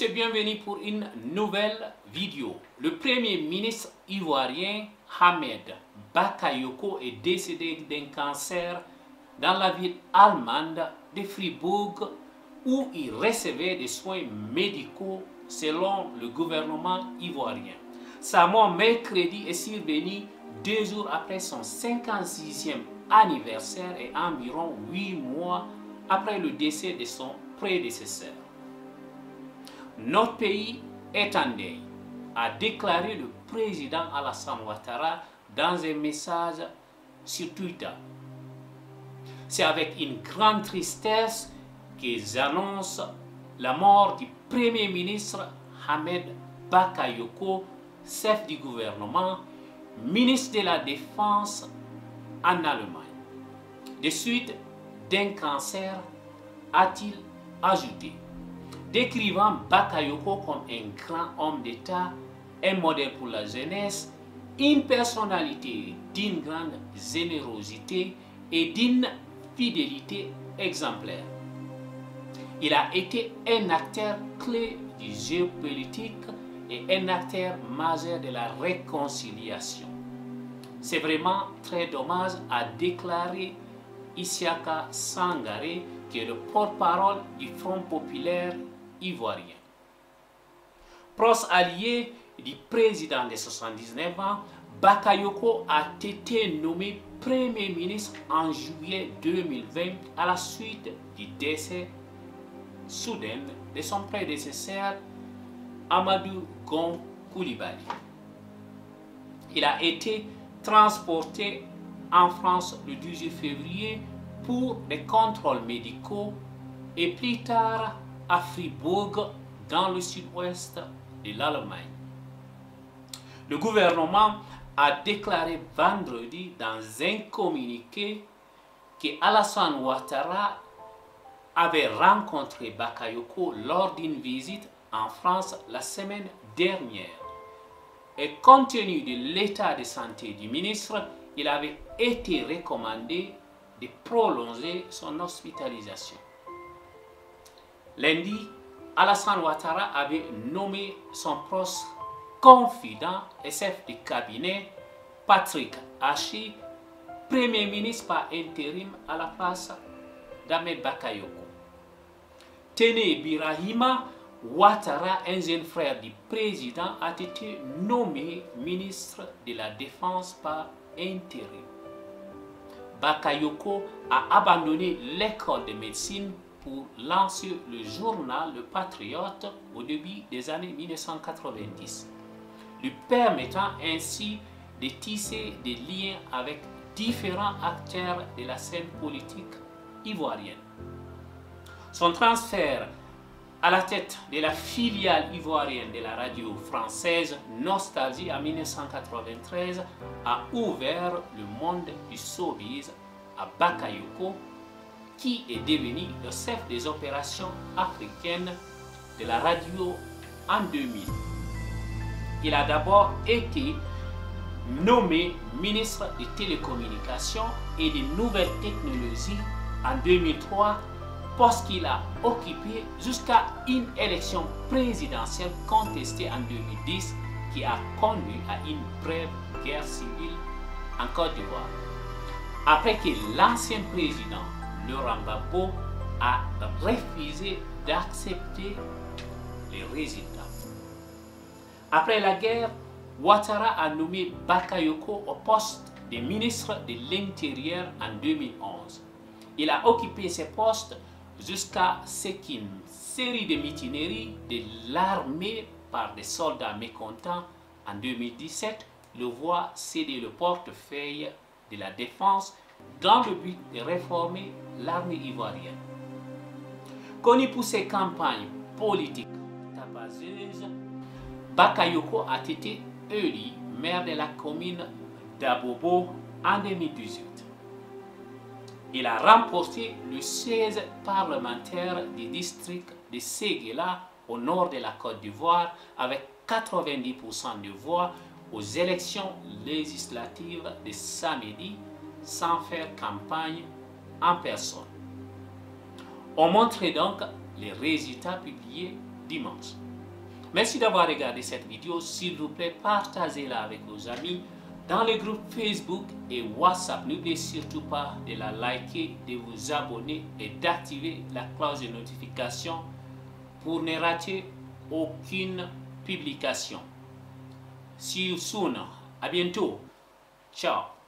tous et bienvenue pour une nouvelle vidéo. Le premier ministre ivoirien Ahmed Bakayoko est décédé d'un cancer dans la ville allemande de Fribourg où il recevait des soins médicaux selon le gouvernement ivoirien. Sa mort mercredi est survenue 2 jours après son 56e anniversaire et environ 8 mois après le décès de son prédécesseur. Notre pays est en deuil, a déclaré le président Alassane Ouattara dans un message sur Twitter. C'est avec une grande tristesse qu'ils annoncent la mort du Premier ministre Ahmed Bakayoko, chef du gouvernement, ministre de la Défense en Allemagne. De suite d'un cancer, a-t-il ajouté, décrivant Bakayoko comme un grand homme d'État, un modèle pour la jeunesse, une personnalité d'une grande générosité et d'une fidélité exemplaire. Il a été un acteur clé du géopolitique et un acteur majeur de la réconciliation. C'est vraiment très dommage, a déclaré Isiaka Sangaré, qui est le porte-parole du Front populaire ivoirien. Proche allié du président de 79 ans, Bakayoko a été nommé Premier ministre en juillet 2020 à la suite du décès soudain de son prédécesseur Amadou Gon Coulibaly. Il a été transporté en France le 18 février pour des contrôles médicaux et plus tard à Fribourg dans le sud-ouest de l'Allemagne. Le gouvernement a déclaré vendredi dans un communiqué que Alassane Ouattara avait rencontré Bakayoko lors d'une visite en France la semaine dernière. Et compte tenu de l'état de santé du ministre, il avait été recommandé de prolonger son hospitalisation. Lundi, Alassane Ouattara avait nommé son proche confident et chef de cabinet, Patrick Hachi, Premier ministre par intérim à la place d'Ahmed Bakayoko. Téné Birahima Ouattara, un jeune frère du président, a été nommé ministre de la Défense par intérim. Bakayoko a abandonné l'école de médecine pour lancer le journal Le Patriote au début des années 1990, lui permettant ainsi de tisser des liens avec différents acteurs de la scène politique ivoirienne. Son transfert à la tête de la filiale ivoirienne de la radio française Nostalgie en 1993 a ouvert le monde du showbiz à Bakayoko, qui est devenu le chef des opérations africaines de la radio en 2000. Il a d'abord été nommé ministre des Télécommunications et des Nouvelles Technologies en 2003, poste qu'il a occupé jusqu'à une élection présidentielle contestée en 2010 qui a conduit à une brève guerre civile en Côte d'Ivoire. Après que l'ancien président Laurent Gbagbo a refusé d'accepter les résultats. Après la guerre, Ouattara a nommé Bakayoko au poste de ministre de l'Intérieur en 2011. Il a occupé ce poste jusqu'à ce qu'une série de mutineries de l'armée par des soldats mécontents en 2017 le voient céder le portefeuille de la défense dans le but de réformer l'armée ivoirienne. Connu pour ses campagnes politiques tapageuses, Bakayoko a été élu maire de la commune d'Abobo en 2018. Il a remporté le siège parlementaire du district de Séguéla au nord de la Côte d'Ivoire avec 90% de voix aux élections législatives de samedi sans faire campagne en personne. On montre donc les résultats publiés dimanche. Merci d'avoir regardé cette vidéo. S'il vous plaît, partagez-la avec vos amis dans les groupes Facebook et WhatsApp. N'oubliez surtout pas de la liker, de vous abonner et d'activer la cloche de notification pour ne rater aucune publication. See you soon. À bientôt. Ciao.